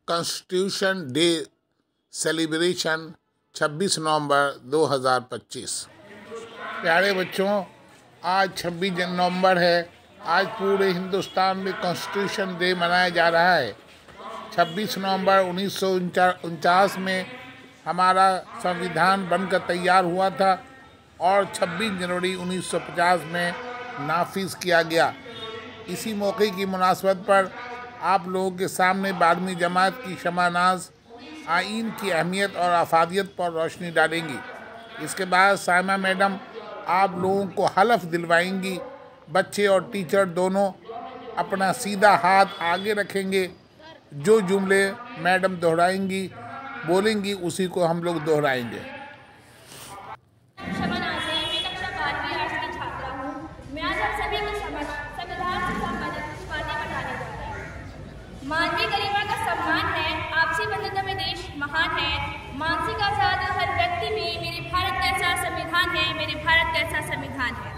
Constitution day celebration 26 नवंबर 2025। प्यारे बच्चों, आज 26 नवंबर है। आज पूरे हिंदुस्तान में कॉन्स्टिट्यूशन डे मनाया जा रहा है। 26 नवंबर 1949 में हमारा संविधान बनकर तैयार हुआ था और 26 जनवरी 1950 में नाफिज किया गया। इसी मौके की मुनासबत पर आप लोगों के सामने 12वीं जमात की शमानाज आइन की अहमियत और अफादियत पर रोशनी डालेंगी। इसके बाद साइमा मैडम आप लोगों को हलफ दिलवाएंगी। बच्चे और टीचर दोनों अपना सीधा हाथ आगे रखेंगे। जो जुमले मैडम दोहराएंगी बोलेंगी उसी को हम लोग दोहराएंगे। मानवीय गरिमा का सम्मान है, आपसी बंधुता में देश महान है। मानसिक आजादी हर व्यक्ति में मेरे भारत कैसा संविधान है, मेरे भारत कैसा संविधान है।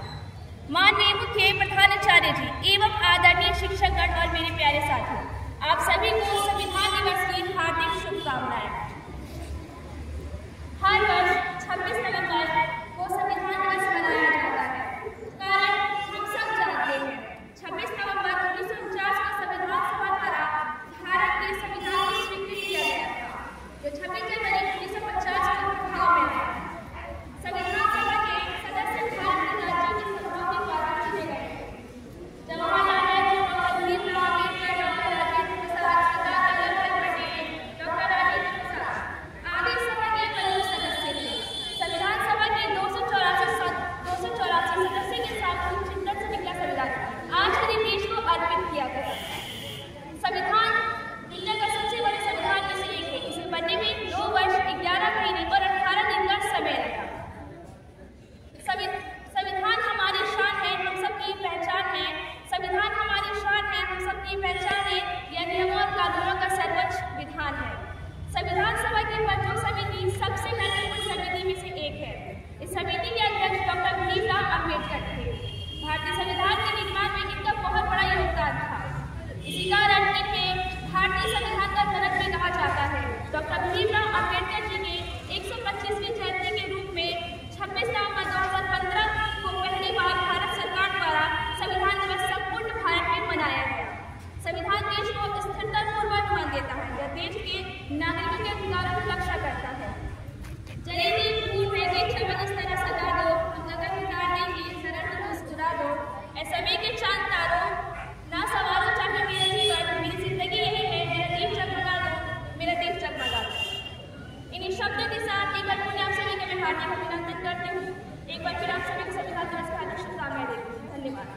माननीय मुख्य प्रधानाचार्य जी एवं आदरणीय शिक्षकगण और मेरे प्यारे साथियों, आप सभी को संविधान दिवस की हार्दिक शुभकामनाएं। हर वर्ष 26 नवंबर को संविधान दिवस मनाया जाता है। कारण हम सब जानते हैं 26 नवंबर 1949 को संविधान सभा द्वारा भारत के संविधान की स्वीकृति किया गया था, जो 26 जनवरी 1950 को प्रभाव में आया। संविधान सभा के सदस्य भारत के राज्यों की सभाओं के द्वारा चुने गए। Jawaharlal Nehru, doctor Bhimrao Ambedkar, doctor Rajendra Prasad, Sardar Vallabhbhai Patel, doctor Rajendra Prasad आदि सभा के प्रमुख सदस्य थे। संविधान सभा के 284 सदस्य के साथ चिंतन से निकला संविधान आज के देश को अर्पित किया गया। संविधान दुनिया का सबसे बड़े संविधान में से एक है। इसे बनने में 9 वर्ष 11 महीने और 18 दिन का समय लगा। संविधान हमारी शान है, हम सबकी पहचान है। संविधान हमारी शान है, हम सबकी पहचान है। यह नियमों और कानूनों का सर्वोच्च विधान है। संविधान सभा की पंचों समिति सबसे महत्वपूर्ण समिति में से एक है। इस समिति के अध्यक्ष डॉक्टर भीमराव अम्बेडकर थे। भारतीय संविधान के निर्माण में इनका बहुत बड़ा योगदान था। इसी कारण इन्हें भारतीय संविधान का जनक भी कहा जाता है। डॉक्टर भीमराव अम्बेडकर जी के 125वीं जयंती के रूप में 26 नवंबर 2015 को पहली बार भारत सरकार द्वारा संविधान दिवस संपूर्ण भारत में मनाया गया। संविधान देश को स्थिरता पूर्वानुमान देता है। यह देश के नागरिकों के अधिकारों की रक्षा करता है। जलेबी फूल फेंके चमन इस तरह सजा दो, गगन उतार देंगे सरल मुस्कुरा दो, ऐसे में के चांद तारो ना सवारो चाहे मेरे जीवन, मेरी जिंदगी यही है, मेरा देश जगमगा दो, मेरा देश जगमगा दो। इन्हीं शब्दों के साथ एक बार पुनः आप सभी का मैं हार्दिक अभिनंदन करती हूँ। एक बार फिर आप सभी को संविधान दिवस की हार्दिक शुभकामनाएं देती हूँ। धन्यवाद।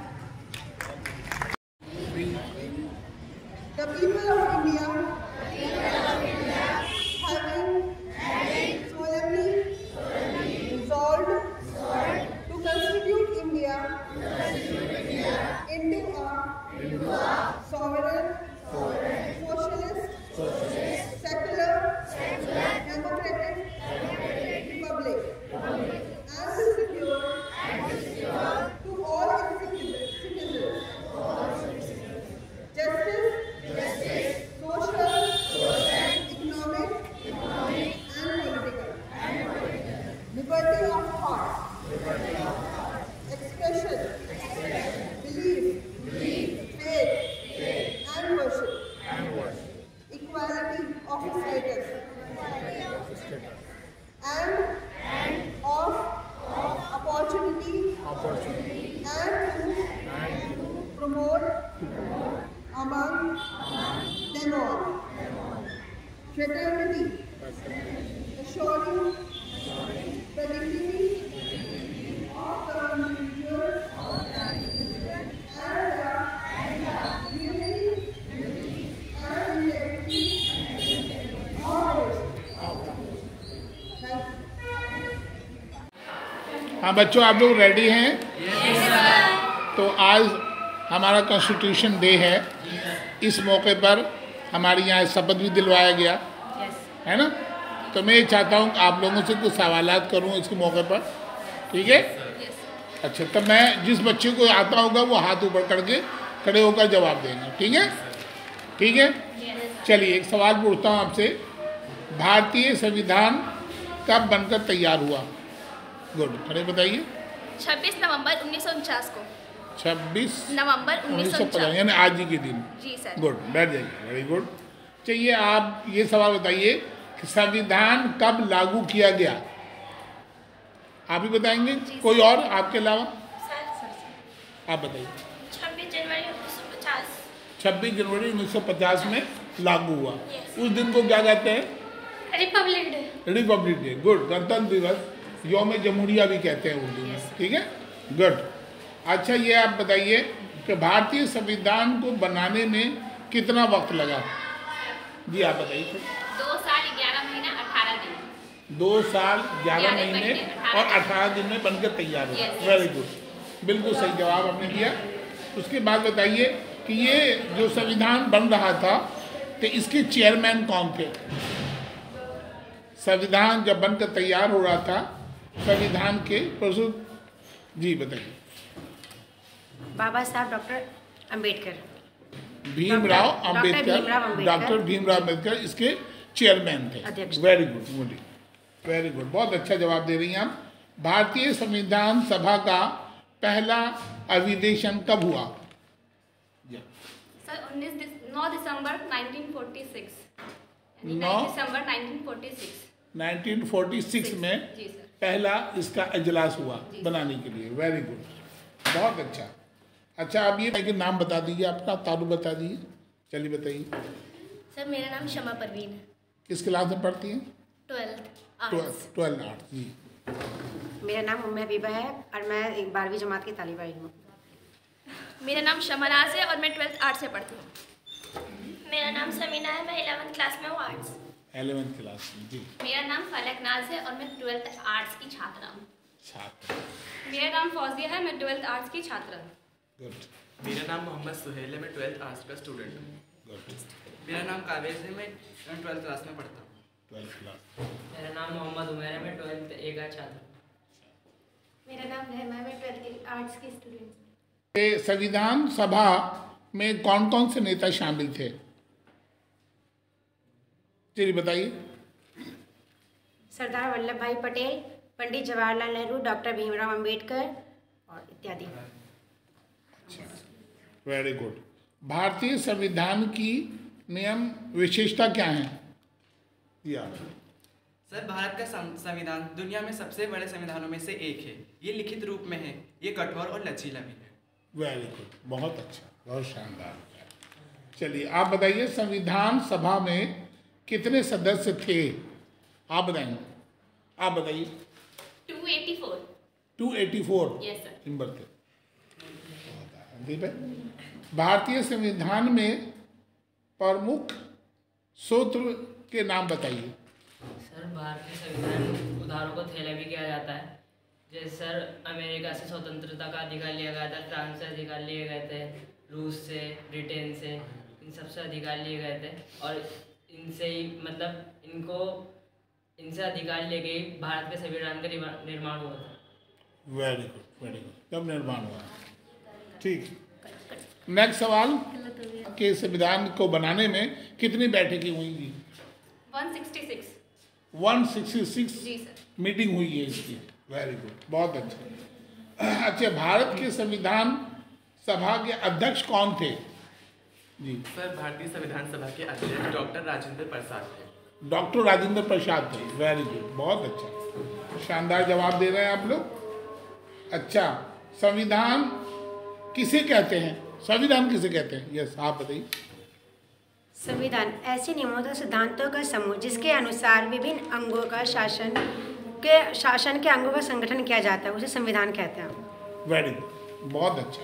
The people of India having solemnly resolved to constitute India into a sovereign, socialist, secular, democratic republic, and to secure to all its citizens justice, social, economic, and political, liberty of thought, expression, belief, faith, and worship, equality of status, and of opportunity, and to promote among them all fraternity, assuring the dignity of the individual and the unity and integrity of nations. Thank you. हाँ बच्चों, आप लोग ready हैं? तो आज हमारा constitution day है। इस मौके पर हमारे यहाँ शपथ भी दिलवाया गया है ना। तो मैं ये चाहता हूँ कि आप लोगों से कुछ सवालात करूँ इसके मौके पर, ठीक है? अच्छा, तो मैं जिस बच्चे को आता होगा वो हाथ ऊपर करके खड़े होकर जवाब देंगे, ठीक है? ठीक है, चलिए एक सवाल पूछता हूँ आपसे, भारतीय संविधान कब बनकर तैयार हुआ? गुड, थोड़े बताइए। 26 नवंबर 1949 को। 26 नवंबर 1950 यानी आज ही के दिन। जी सर। गुड, बैठ जाइए, वेरी गुड। चलिए आप ये सवाल बताइए कि संविधान कब लागू किया गया? आप ही बताएंगे, कोई और आपके अलावा? आप बताइए। 26 जनवरी 1950। 26 जनवरी 1950 में लागू हुआ। उस दिन को क्या कहते हैं? Republic day. Republic day, good. गणतंत्र दिवस, यौम जमहूरिया भी कहते हैं उर्दू में, ठीक है, गुड। अच्छा ये आप बताइए कि भारतीय संविधान को बनाने में कितना वक्त लगा? जी आप बताइए। 2 साल 11 महीने 18 दिन। 2 साल 11 महीने और 18 दिन में बनकर तैयार हुआ। वेरी गुड, बिल्कुल सही जवाब आपने दिया। उसके बाद बताइए कि ये जो संविधान बन रहा था तो इसके चेयरमैन कौन थे? संविधान जब बनकर तैयार हो रहा था, संविधान के प्रस्तुत, जी बताइए। बाबा साहब डॉक्टर अम्बेडकर। भीमराव अंबेडकर, डॉक्टर भीमराव अंबेडकर इसके चेयरमैन थे। Very good, Modi, very good, बहुत अच्छा जवाब दे रही हैं आप। भारतीय संविधान सभा का पहला अधिवेशन कब हुआ? सर 9 दिसंबर 1946। 9 दिसंबर 1946। 1946 में जी सर। पहला इसका इजलास हुआ बनाने के लिए। वेरी गुड, बहुत अच्छा। अच्छा आप ये कि नाम बता दीजिए आपका, तारू बता दीजिए। चलिए बताइए। सर मेरा नाम शमा परवीन है। किस क्लास में पढ़ती हैं? 12th arts. जी। मेरा नाम उम्मे हबीबा है और मैं 12वीं जमात की तालिबा इल्म हूँ। मेरा नाम शमनाज है और मैं 12th आर्ट्स से पढ़ती हूँ। मेरा नाम समीना है, मैं 11th क्लास में हूँ आर्ट्स। 11th क्लास में, जी। मेरा नाम फलक नाज है और मैं 12th आर्ट्स की छात्रा हूँ। छात्र। मेरा नाम फौजिया है, मैं 12th आर्ट्स की छात्रा हूँ। गुड। मेरा नाम मोहम्मद सुहेल है, मैं 12th आर्ट्स का स्टूडेंट हूँ। गुड। मेरा नाम कावेज है, मैं 12th क्लास में पढ़ता हूँ। 12th class. मेरा नाम मोहम्मद उमर है, मैं 12th ए का छात्र हूँ। मेरा नाम रहमा है, मैं 12th आर्ट्स की स्टूडेंट हूँ। संविधान सभा में कौन कौन से नेता शामिल थे? चलिए बताइए। सरदार वल्लभ भाई पटेल, पंडित जवाहरलाल नेहरू, डॉक्टर भीमराव अंबेडकर और इत्यादि। Very good. भारतीय संविधान की नियम विशेषता क्या है? सर भारत का संविधान दुनिया में सबसे बड़े संविधानों में से एक है। ये लिखित रूप में है, ये कठोर और लचीला भी है। वेरी गुड, बहुत अच्छा, बहुत शानदार। चलिए आप बताइए संविधान सभा में कितने सदस्य थे? आप बताएंगे, आप बताइए। 284। 284 यस सर। नंबर थे। भारतीय संविधान में प्रमुख सूत्र के नाम बताइए। सर भारतीय संविधान उधारों को थैला भी किया जाता है। जैसे सर अमेरिका से स्वतंत्रता का अधिकार लिया गया था, फ्रांस से अधिकार लिए गए थे, रूस से, ब्रिटेन से, इन सबसे अधिकार लिए गए थे और इनसे ही मतलब इनसे अधिकार लेके ही भारत के संविधान का निर्माण हुआ था। Very good, very good. कब निर्माण हुआ? ठीक। नेक्स्ट सवाल के संविधान को बनाने में कितनी बैठकें हुई थी? 166। 166 जी सर। मीटिंग हुई है इसकी। वेरी गुड, बहुत अच्छा। अच्छा भारत के संविधान सभा के अध्यक्ष कौन थे? जी सर भारतीय संविधान सभा के अध्यक्ष डॉक्टर राजेंद्र प्रसाद थे। डॉक्टर राजेंद्र प्रसाद थे। वेरी गुड, बहुत अच्छा, शानदार जवाब दे रहे हैं आप लोग। अच्छा संविधान किसे कहते हैं? संविधान किसे कहते हैं? यस आप बताइए। संविधान ऐसे नियमों तथा सिद्धांतों का समूह जिसके अनुसार विभिन्न अंगों का शासन के अंगों का संगठन किया जाता है, उसे संविधान कहते हैं। वेरी गुड, बहुत अच्छा।